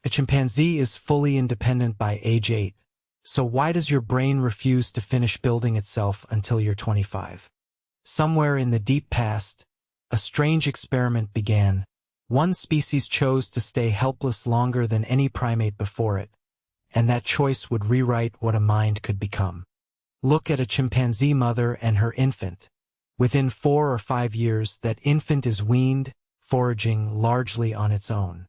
A chimpanzee is fully independent by age 8. So why does your brain refuse to finish building itself until you're 25? Somewhere in the deep past, a strange experiment began. One species chose to stay helpless longer than any primate before it, and that choice would rewrite what a mind could become. Look at a chimpanzee mother and her infant. Within 4 or 5 years, that infant is weaned, foraging largely on its own.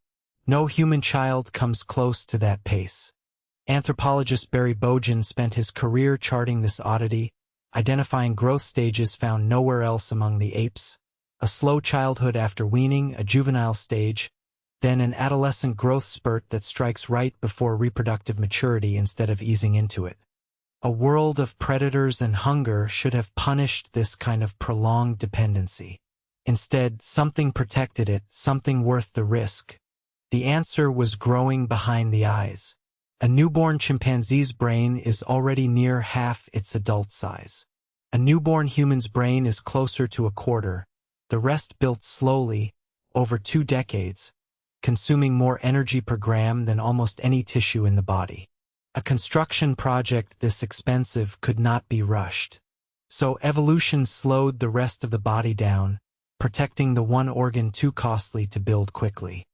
No human child comes close to that pace. Anthropologist Barry Bojan spent his career charting this oddity, identifying growth stages found nowhere else among the apes: a slow childhood after weaning, a juvenile stage, then an adolescent growth spurt that strikes right before reproductive maturity instead of easing into it. A world of predators and hunger should have punished this kind of prolonged dependency. Instead, something protected it, something worth the risk. The answer was growing behind the eyes. A newborn chimpanzee's brain is already near half its adult size. A newborn human's brain is closer to a quarter, the rest built slowly, over 2 decades, consuming more energy per gram than almost any tissue in the body. A construction project this expensive could not be rushed. So evolution slowed the rest of the body down, protecting the one organ too costly to build quickly.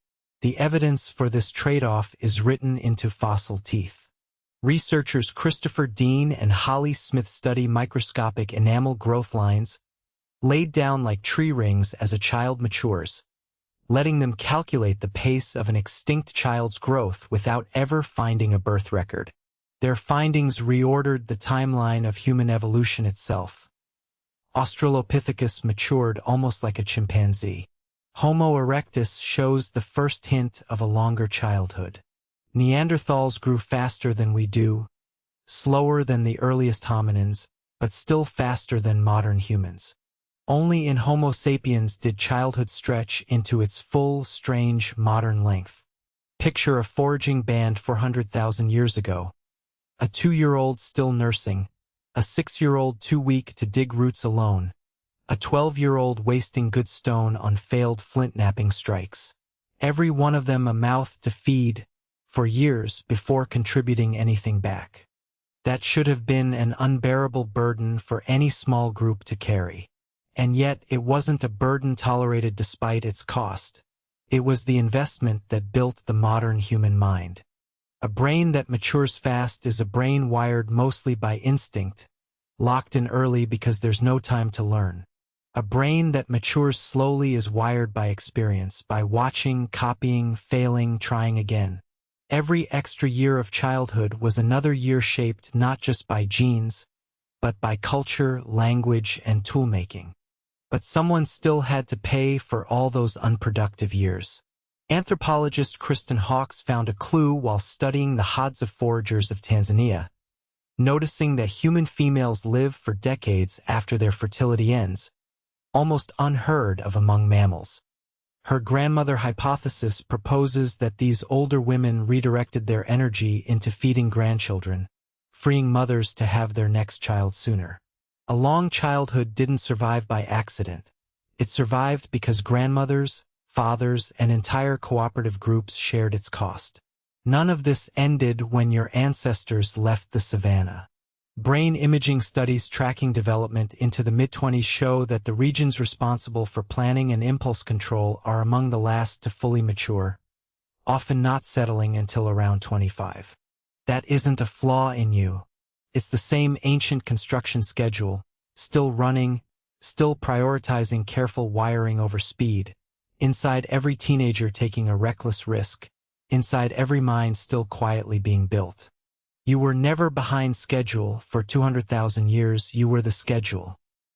The evidence for this trade-off is written into fossil teeth. Researchers Christopher Dean and Holly Smith study microscopic enamel growth lines, laid down like tree rings as a child matures, letting them calculate the pace of an extinct child's growth without ever finding a birth record. Their findings reordered the timeline of human evolution itself. Australopithecus matured almost like a chimpanzee. Homo erectus shows the first hint of a longer childhood. Neanderthals grew faster than we do, slower than the earliest hominins, but still faster than modern humans. Only in Homo sapiens did childhood stretch into its full, strange, modern length. Picture a foraging band 400,000 years ago. A 2-year-old still nursing, a 6-year-old too weak to dig roots alone, a 12-year-old wasting good stone on failed flint-knapping strikes. Every one of them a mouth to feed for years before contributing anything back. That should have been an unbearable burden for any small group to carry. And yet it wasn't a burden tolerated despite its cost. It was the investment that built the modern human mind. A brain that matures fast is a brain wired mostly by instinct, locked in early because there's no time to learn. A brain that matures slowly is wired by experience, by watching, copying, failing, trying again. Every extra year of childhood was another year shaped not just by genes, but by culture, language, and toolmaking. But someone still had to pay for all those unproductive years. Anthropologist Kristen Hawkes found a clue while studying the Hadza foragers of Tanzania, noticing that human females live for decades after their fertility ends, almost unheard of among mammals. Her grandmother hypothesis proposes that these older women redirected their energy into feeding grandchildren, freeing mothers to have their next child sooner. A long childhood didn't survive by accident. It survived because grandmothers, fathers, and entire cooperative groups shared its cost. None of this ended when your ancestors left the savannah. Brain imaging studies tracking development into the mid-20s show that the regions responsible for planning and impulse control are among the last to fully mature, often not settling until around 25. That isn't a flaw in you. It's the same ancient construction schedule, still running, still prioritizing careful wiring over speed, inside every teenager taking a reckless risk, inside every mind still quietly being built. You were never behind schedule for 200,000 years, you were the schedule.